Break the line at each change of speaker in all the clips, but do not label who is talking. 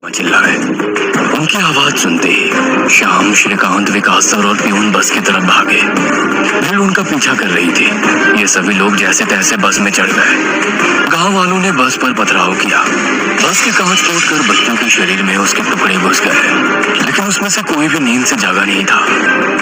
चिल्लाए। उनकी आवाज सुनते ही श्याम, श्रीकांत, विकास सर और प्यून बस की तरफ भागे। भीड़ उनका पीछा कर रही थी। ये सभी लोग जैसे तैसे बस में चढ़ गए। गांव वालों ने बस पर पथराव किया। बस के कांच तोड़कर बच्चों के शरीर में उसके टुकड़े घुस गए, लेकिन उसमें से कोई भी नींद से जागा नहीं था,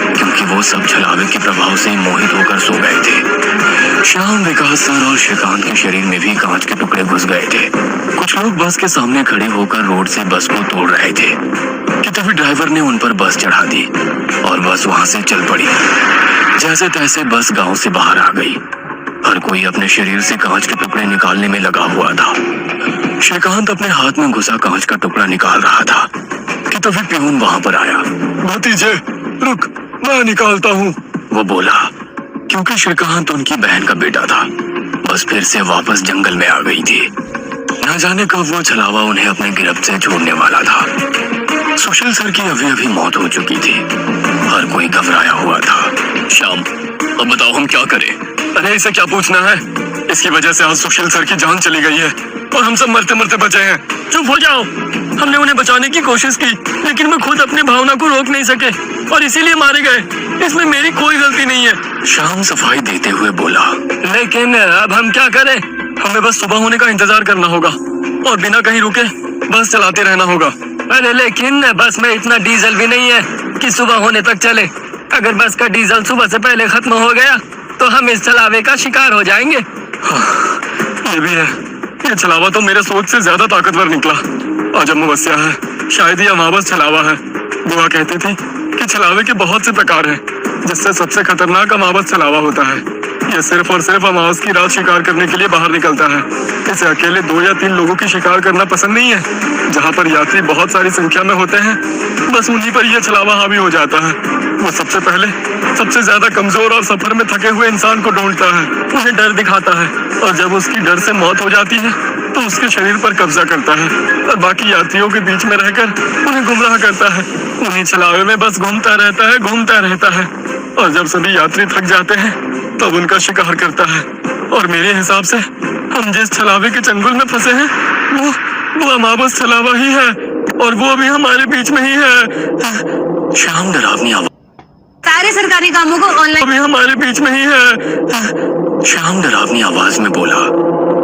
क्योंकि वो सब छलावे के प्रभाव से मोहित होकर सो गए थे। श्याम, विकास सर और श्रीकांत के शरीर में भी कांच के टुकड़े घुस गए थे। कुछ लोग बस के सामने खड़े होकर रोड से बस को तोड़ रहे थे कि तभी ड्राइवर ने उन पर बस चढ़ा दी और बस वहां से चल पड़ी। जैसे तैसे बस गांव से बाहर आ गई। हर कोई अपने शरीर से कांच के टुकड़े निकालने में लगा हुआ था। श्रीकांत अपने हाथ में घुसा कांच का टुकड़ा निकाल रहा था कि तभी प्यून वहां पर आया। भतीजे रुक, मैं निकालता हूँ, वो बोला, क्योंकि श्रीकांत उनकी बहन का बेटा था। बस फिर से वापस जंगल में आ गई थी। न जाने कब वो छलावा उन्हें अपने गिरफ्त से छोड़ने वाला था। सुशील सर की अभी अभी मौत हो चुकी थी। हर कोई घबराया हुआ था। श्याम, अब बताओ हम क्या करें? अरे इसे क्या पूछना है? इसकी वजह से आज सुशील सर की जान चली गई है और हम सब मरते मरते बचे हैं। चुप हो जाओ। हमने उन्हें बचाने की कोशिश की, लेकिन वो खुद अपनी भावना को रोक नहीं सके और इसीलिए मारे गए। इसमें मेरी कोई गलती नहीं है। श्याम सफाई देते हुए बोला, लेकिन अब हम क्या करें? हमें बस सुबह होने का इंतजार करना होगा और बिना कहीं रुके बस चलाते रहना होगा। अरे लेकिन बस में इतना डीजल भी नहीं है कि सुबह होने तक चले। अगर बस का डीजल सुबह से पहले खत्म हो गया तो हम इस छलावे का शिकार हो जाएंगे। ये भी है। ये छलावा तो मेरे सोच से ज्यादा ताकतवर निकला। और जब मुवस्या है, शायद ये अमावस छलावा है। बुआ कहती थी कि छलावे के बहुत से प्रकार हैं, जिससे सबसे खतरनाक अमावस छलावा होता है। ये सिर्फ और सिर्फ अमावस की रात शिकार करने के लिए बाहर निकलता है। इसे अकेले 2 या 3 लोगों की शिकार करना पसंद नहीं है। जहाँ पर यात्री बहुत सारी संख्या में होते हैं, बस उन्हीं पर यह छलावा हावी हो जाता है। वो सबसे पहले सबसे ज्यादा कमजोर और सफर में थके हुए इंसान को ढूंढता है, उन्हें डर दिखाता है, और जब उसकी डर से मौत हो जाती है तो उसके शरीर पर कब्जा करता है और बाकी यात्रियों के बीच में रहकर उन्हें गुमराह करता है। उन्हीं छलावे में बस घूमता रहता है और जब सभी यात्री थक जाते हैं तब उनका शिकार करता है। और मेरे हिसाब से हम जिस छलावे के चंगुल में फंसे हैं वो अमावस छलावा ही है, और वो भी हमारे बीच में ही है। श्याम डरावनी आवाज,
सारे सरकारी कामों को ऑनलाइन,
अभी हमारे बीच में ही है। श्याम डरावनी आवाज में बोला।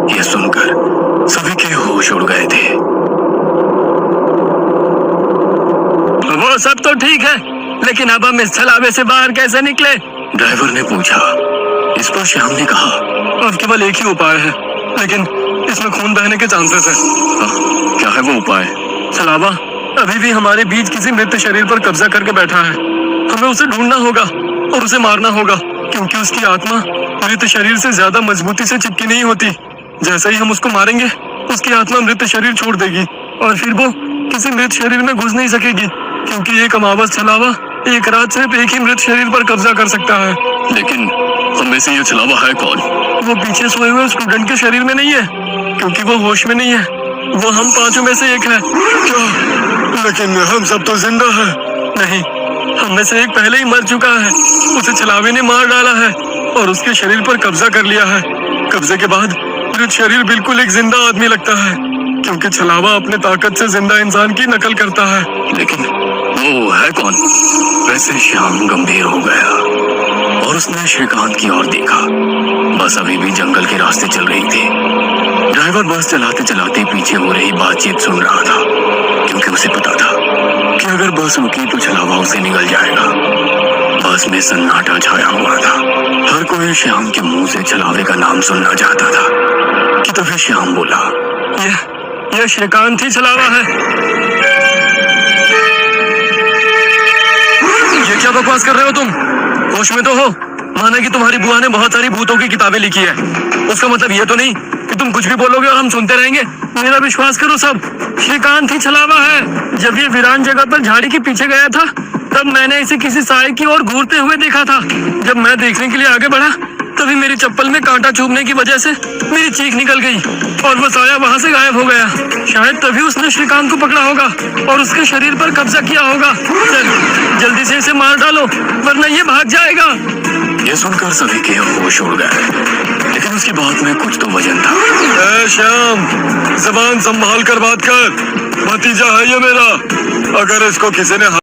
यह सुनकर सभी के होश उड़ गए थे। वो सब तो ठीक है, लेकिन अब हम इस छलावे से बाहर कैसे निकले? ड्राइवर ने पूछा। इस पर श्याम ने कहा, अब केवल एक ही उपाय है, लेकिन इसमें खून बहने के चांसेस है। क्या है वो उपाय? छलावा अभी भी हमारे बीच किसी मृत शरीर पर कब्जा करके बैठा है। हमें उसे ढूंढना होगा और उसे मारना होगा, क्योंकि उसकी आत्मा मृत शरीर से ज्यादा मजबूती से चिपकी नहीं होती। जैसे ही हम उसको मारेंगे, उसकी आत्मा मृत शरीर छोड़ देगी और फिर वो किसी मृत शरीर में घुस नहीं सकेगी, क्योंकि एक अमावस छलावा एक रात सिर्फ एक ही मृत शरीर पर कब्जा कर सकता है। लेकिन हम में से ये छलावा है कौन? वो पीछे सोए हुए स्टूडेंट के शरीर में नहीं है, क्योंकि वो होश में नहीं है। वो हम 5 में से एक है। क्या? लेकिन हम सब तो जिंदा हैं। नहीं, हम में से एक पहले ही मर चुका है। उसे छलावे ने मार डाला है और उसके शरीर पर कब्जा कर लिया है। कब्जे के बाद मृत शरीर बिल्कुल एक जिंदा आदमी लगता है, क्योंकि छलावा अपने ताकत से जिंदा इंसान की नकल करता है। लेकिन वो है कौन? वैसे श्याम गंभीर हो गया और उसने श्रीकांत की ओर देखा। बस अभी भी जंगल के रास्ते चल रही थी। ड्राइवर बस चलाते चलाते पीछे हो रही बातचीत सुन रहा था, क्योंकि उसे पता था कि अगर बस रुकी तो छलावा उसे निगल जाएगा। बस में सन्नाटा छाया हुआ था। हर कोई श्याम के मुंह से छलावे का नाम सुनना चाहता था कि तभी श्याम बोला, यह श्रीकांत ही छलावा है। ये क्या बकवास कर रहे हो तुम? होश में तो हो? माना कि तुम्हारी बुआ ने बहुत सारी भूतों की किताबें लिखी है, उसका मतलब ये तो नहीं कि तुम कुछ भी बोलोगे और हम सुनते रहेंगे। मेरा विश्वास करो, सब श्रीकांत ही छलावा है। जब ये वीरान जगह पर झाड़ी के पीछे गया था, तब मैंने इसे किसी साए की ओर घूरते हुए देखा था। जब मैं देखने के लिए आगे बढ़ा, तभी मेरी चप्पल में कांटा चुभने की वजह से मेरी चीख निकल गई और वो साया वहां से गायब हो गया। शायद तभी उसने श्रीकांत को पकड़ा होगा और उसके शरीर पर कब्जा किया होगा। जल्दी से इसे मार डालो, वरना ये भाग जाएगा। ये सुनकर सभी के होश उड़ गए। लेकिन उसकी बात में कुछ तो वजन था।
ए श्याम, जबान संभाल कर बात कर। भतीजा है ये मेरा, अगर इसको किसी ने